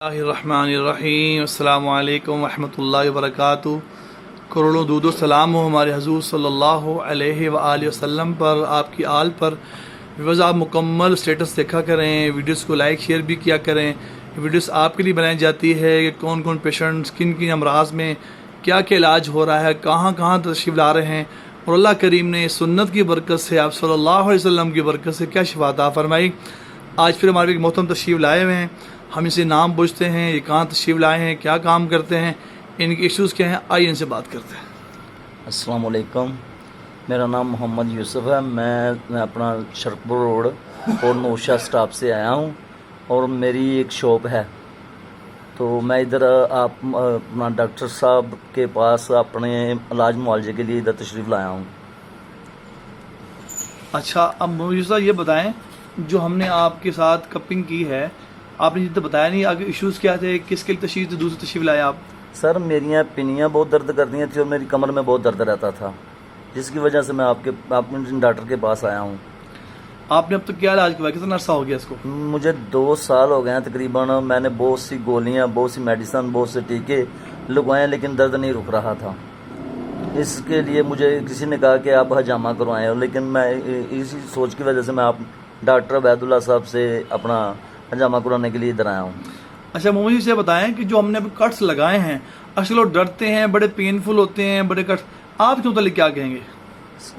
الرحمن السلام علیکم ورحمۃ اللہ وبرکاتہ۔ کروڑوں درود و سلام ہو ہمارے حضور صلی اللہ علیہ وآلہ وسلم پر، آپ کی آل پر۔ ویورز، آپ مکمل سٹیٹس دیکھا کریں، ویڈیوز کو لائک شیئر بھی کیا کریں۔ ویڈیوز آپ کے لیے بنائی جاتی ہے کہ کون کون پیشنٹس کن کن امراض میں کیا کیا علاج ہو رہا ہے، کہاں کہاں تشریف لا رہے ہیں، اور اللہ کریم نے سنت کی برکت سے، آپ صلی اللہ علیہ وسلم کی برکت سے کیا شفا عطا فرمائی۔ آج پھر ہمارے ایک محترم تشریف لائے ہوئے ہیں، ہم اسے نام پوچھتے ہیں، یہ کہاں تشریف لائے ہیں، کیا کام کرتے ہیں، ان کے ایشوز کیا ہیں، آئیے ان سے بات کرتے ہیں۔ السلام علیکم، میرا نام محمد یوسف ہے۔ میں اپنا شرکپور روڈ اور نوشا سٹاپ سے آیا ہوں، اور میری ایک شاپ ہے، تو میں ادھر اپنا ڈاکٹر صاحب کے پاس اپنے علاج معالجے کے لیے ادھر تشریف لایا ہوں۔ اچھا، اب مجھے یہ بتائیں، جو ہم نے آپ کے ساتھ کپنگ کی ہے، آپ نے جتنا بتایا نہیں آگے ایشوز کیا تھے، کس کے تشریف تھے، دوسری تشریف لائے آپ؟ سر، میری پنیاں بہت درد کرتی ہیں تھیں اور میری کمر میں بہت درد رہتا تھا، جس کی وجہ سے میں آپ ڈاکٹر کے پاس آیا ہوں۔ آپ نے اب تک کیا علاج کروایا، کتنا عرصہ ہو گیا اس کو؟ مجھے 2 سال ہو گئے ہیں تقریباً۔ میں نے بہت سی گولیاں، بہت سی میڈیسن، بہت سے ٹیکے لگوائے، لیکن درد نہیں رک رہا تھا۔ اس کے لیے مجھے کسی نے کہا کہ آپ حجامہ کروائیں، لیکن میں اسی سوچ کی وجہ سے میں آپ ڈاکٹر عبید اللہ صاحب سے اپنا حجامہ کرانے کے لیے ادھر آیا ہوں۔ اچھا، مجھے سے بتائیں کہ جو ہم نے کٹس لگائے ہیں، اکثر لوگ ڈرتے ہیں، بڑے پینفل ہوتے ہیں بڑے کٹس، آپ کے متعلق کیا کہیں گے؟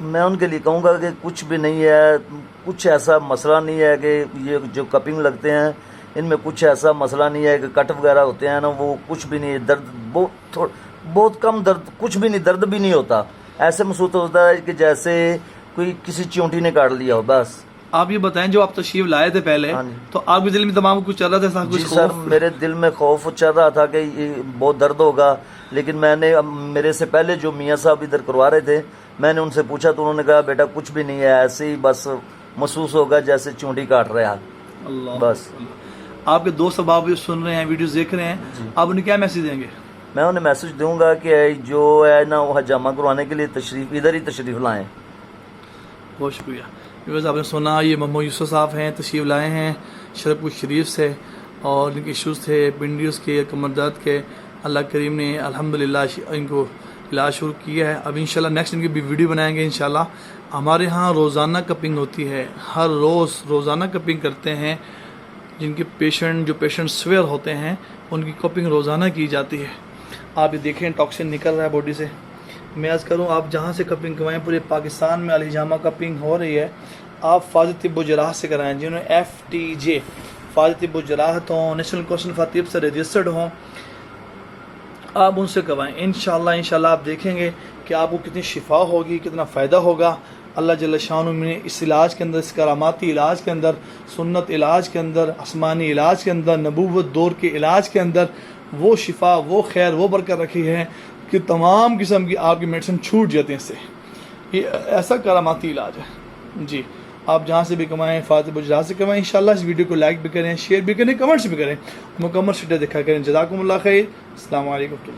میں ان کے لیے کہوں گا کہ کچھ بھی نہیں ہے، کچھ ایسا مسئلہ نہیں ہے کہ یہ جو کپنگ لگتے ہیں ان میں کچھ ایسا مسئلہ نہیں ہے کہ کٹ وغیرہ ہوتے ہیں نا، وہ کچھ بھی نہیں ہے۔ درد بہت کم درد، کچھ بھی نہیں، درد بھی نہیں ہوتا۔ ایسے محسوس ہوتا ہے کہ جیسے کوئی کسی چونٹی نے کاٹ لیا ہو، بس۔ آپ یہ بتائیں، جو آپ تشریف لائے تھے پہلے، تو آپ کے دل میں تمام کچھ چل رہا تھا ایسا؟ جی سر، میرے دل میں خوف چل رہا تھا کہ یہ بہت درد ہوگا، لیکن میں نے میرے سے پہلے جو میاں صاحب ادھر کروا رہے تھے، میں نے ان سے پوچھا تو انہوں نے کہا بیٹا کچھ بھی نہیں ہے، ایسے ہی بس محسوس ہوگا جیسے چونٹی کاٹ رہا۔ اللہ بس۔ آپ کے دوست احباب سن رہے ہیں، ویڈیوز دیکھ رہے ہیں، آپ انہیں کیا میسج دیں گے؟ میں انہیں میسج دوں گا کہ جو ہے نا وہ حجامہ کروانے کے لیے ادھر ہی تشریف لائیں۔ بہت شکریہ۔ ویورز، آپ نے سنا، یہ محمد یوسف صاحب ہیں، تشریف لائے ہیں شرکپور شریف سے، اور ان کے ایشوز تھے پنڈیوز کے، کمر درد کے۔ اللہ کریم نے الحمدللہ ان کو علاج شروع کیا ہے۔ اب انشاءاللہ نیکسٹ ان کی بھی ویڈیو بنائیں گے انشاءاللہ۔ ہمارے ہاں روزانہ کپنگ ہوتی ہے، ہر روز روزانہ کپنگ کرتے ہیں۔ جو پیشنٹ سویئر ہوتے ہیں ان کی کپنگ روزانہ کی جاتی ہے۔ آپ یہ دیکھیں، ٹاکسن نکل رہا ہے باڈی سے۔ میں عرض کروں، آپ جہاں سے کپنگ کروائیں، پورے پاکستان میں الحجامہ کپنگ ہو رہی ہے۔ آپ فاضل طب و جراحت سے کرائیں، جنہوں نے FTJ فاضل طب و جراحت ہوں، نیشنل کونسل فار طب سے رجسٹرڈ ہوں، آپ ان سے کروائیں۔ انشاءاللہ آپ دیکھیں گے کہ آپ کو کتنی شفا ہوگی، کتنا فائدہ ہوگا۔ اللہ جل شانہ نے اس علاج کے اندر، اس کراماتی علاج کے اندر، سنت علاج کے اندر، آسمانی علاج کے اندر، نبوت دور کے علاج کے اندر وہ شفا، وہ خیر، وہ برکت رکھی ہے کہ تمام قسم کی آپ کی میڈیسن چھوٹ جاتے ہیں اس سے۔ یہ ایسا کراماتی علاج ہے جی۔ آپ جہاں سے بھی کمائیں، فاطب جہاں سے کمائیں۔ انشاءاللہ اس ویڈیو کو لائک بھی کریں، شیئر بھی کریں، کمنٹس بھی کریں، مکمل سٹیٹس دکھا کریں۔ جزاکم اللہ خیر۔ السلام علیکم۔